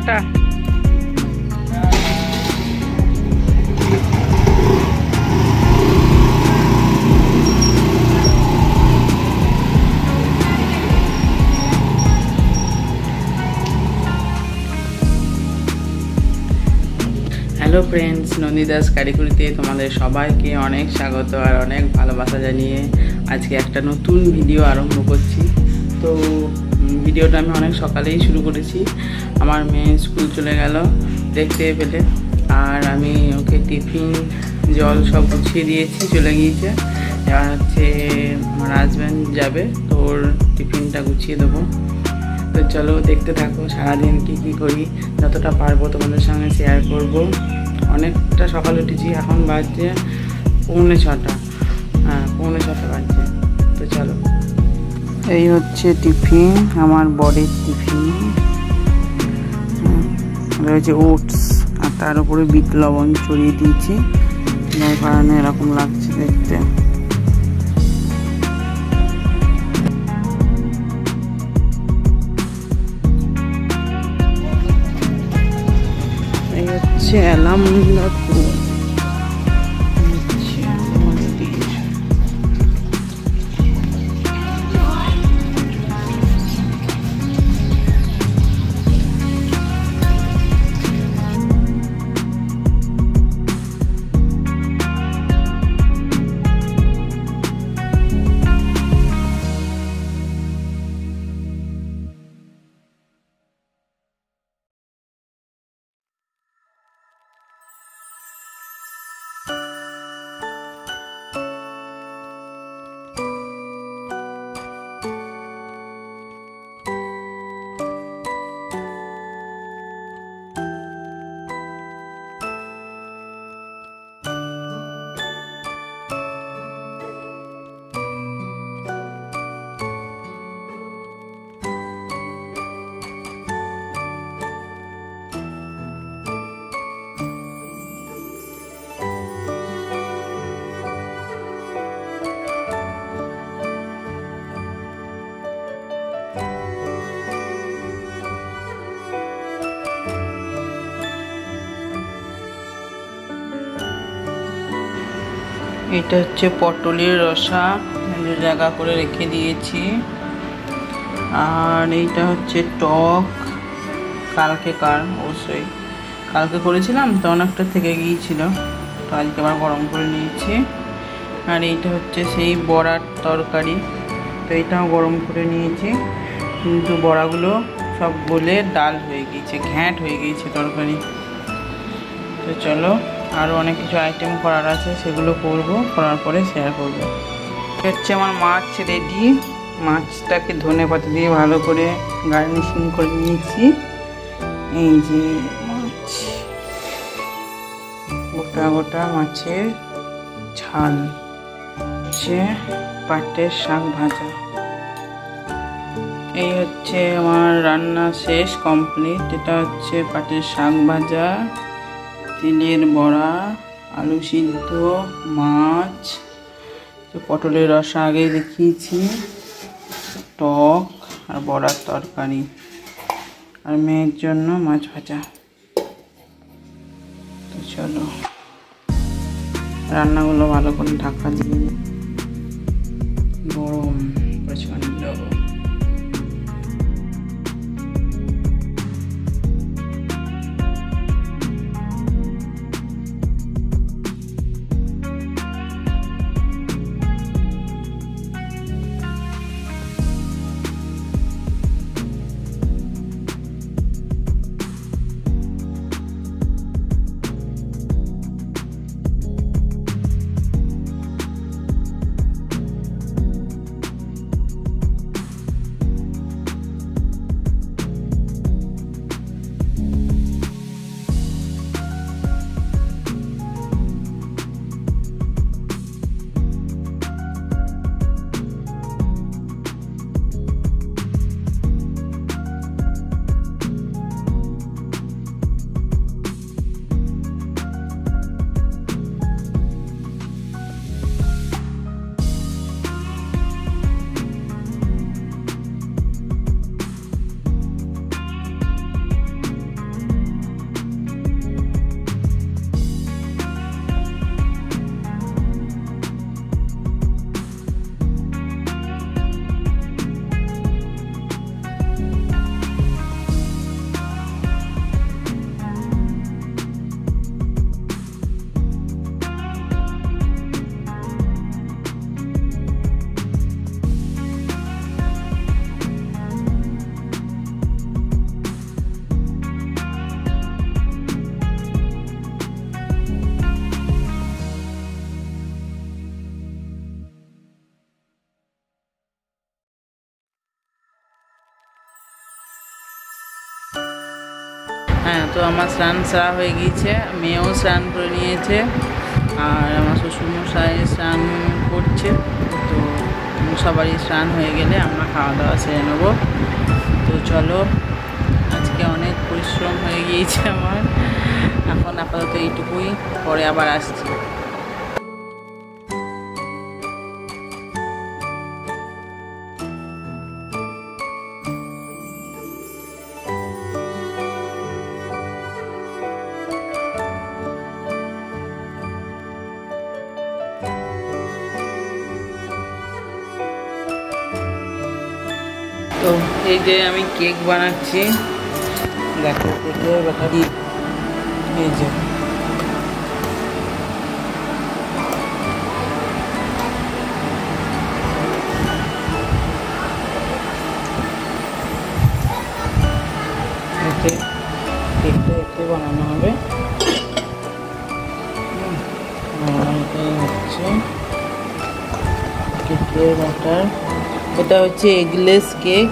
Tata. Hello friends, নন্দিদাস কারিকুরিতে তোমাদের সবাইকে অনেক স্বাগত আর অনেক ভালোবাসা জানিয়ে আজকে একটা নতুন ভিডিও আরম্ভ করছি। তো ভিডিওটা আমি অনেক সকালেই শুরু করেছি। আমার মেয়ে স্কুল চলে গেল দেখতে পেলে, আর আমি ওকে টিফিন জল সব গুছিয়ে দিয়েছি, চলে গিয়েছে। এবার হচ্ছে আমার হাজব্যান্ড যাবে, তো ওর টিফিনটা গুছিয়ে দেবো। তো চলো দেখতে থাকো সারাদিন কী করি, যতটা পারবো তোমাদের সঙ্গে শেয়ার করব। অনেকটা সকাল উঠেছি, এখন বাজছে 6:45। হ্যাঁ, 6:45 বাজছে। তো চলো, এই হচ্ছে টিফিন, আমার বরের টিফিন। রয়েছে ওটস, আর তার উপরে বিট লবণ ছড়িয়ে দিয়েছি, যার কারণে এরকম লাগছে দেখতে। এই হচ্ছে আলহামদুলিল্লাহ। এটা হচ্ছে পটলের রসা, জায়গা করে রেখে দিয়েছি। আর এইটা হচ্ছে টক, কালকেকার, অবশ্যই কালকে করেছিলাম তো অনেকটা থেকে গিয়েছিল, তো আজকে আবার গরম করে নিয়েছি। আর এইটা হচ্ছে সেই বড়ার তরকারি, তো এইটাও গরম করে নিয়েছি, কিন্তু বড়াগুলো সব গলে ডাল হয়ে গিয়েছে, ঘ্যাঁট হয়ে গিয়েছে তরকারি। তো চলো, আরও অনেক কিছু আইটেম করার আছে, সেগুলো করব, করার পরে শেয়ার করব। হচ্ছে আমার মাছ রেডি। মাছটাকে ধনেপাতা দিয়ে ভালো করে গার্নিশিং করে নিয়েছি। এই যে মাছ, গোটা গোটা মাছের ঝাল, হচ্ছে পাটের শাক ভাজা। এই হচ্ছে আমার রান্না শেষ, কমপ্লিট। এটা হচ্ছে পাটের শাক ভাজা, তেলের বড়া, আলু সিদ্ধ, মাছ, পটলের রসা আগেই দেখিয়েছি, টক আর বড়ার তরকারি, আর মেয়ের জন্য মাছ ভাজা। তো চলো, রান্নাগুলো ভালো করে ঢাকা দিয়ে, গরম প্রচণ্ড। হ্যাঁ, তো আমার স্নান সারা হয়ে গিয়েছে, মেয়েও স্নান করে নিয়েছে, আর আমার শ্বশুরমশাই স্নান করছে। তো সবারই স্নান হয়ে গেলে আমরা খাওয়া দাওয়া সেরে নেবো। তো চলো, আজকে অনেক পরিশ্রম হয়ে গিয়েছে আমার, এখন আপাতত এইটুকুই, পরে আবার আসছি। তো এই যে আমি কেক বানাচ্ছি, দেখো কেকের ব্যাপারে এই যে কেকটা একটু বানানো হবে। এটাই হচ্ছে কেকের ব্যাটার। এটা হচ্ছে এগলেস কেক।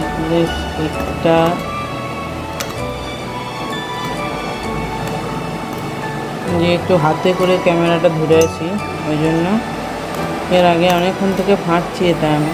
এগলেস কেকটা যে একটু হাতে করে ক্যামেরাটা ধরে আছি, ওই জন্য এর আগে অনেকক্ষণ থেকে ফাঁটছি এটা আমি।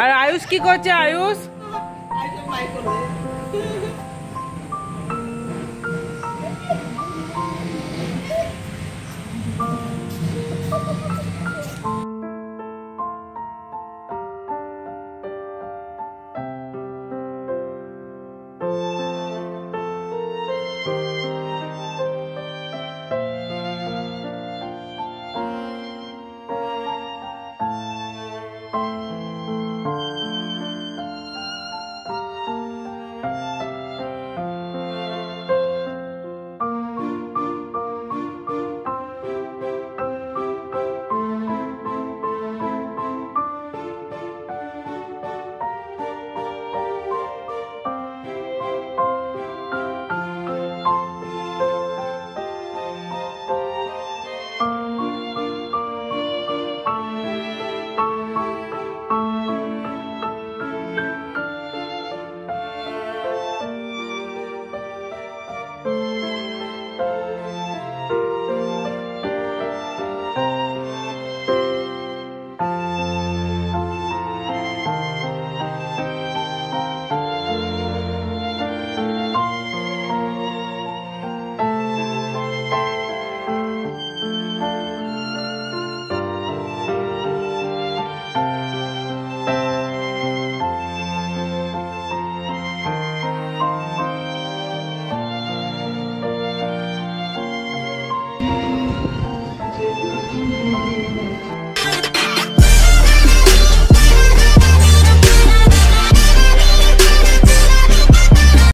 আর আয়ুষ কি করছে? আয়ুষ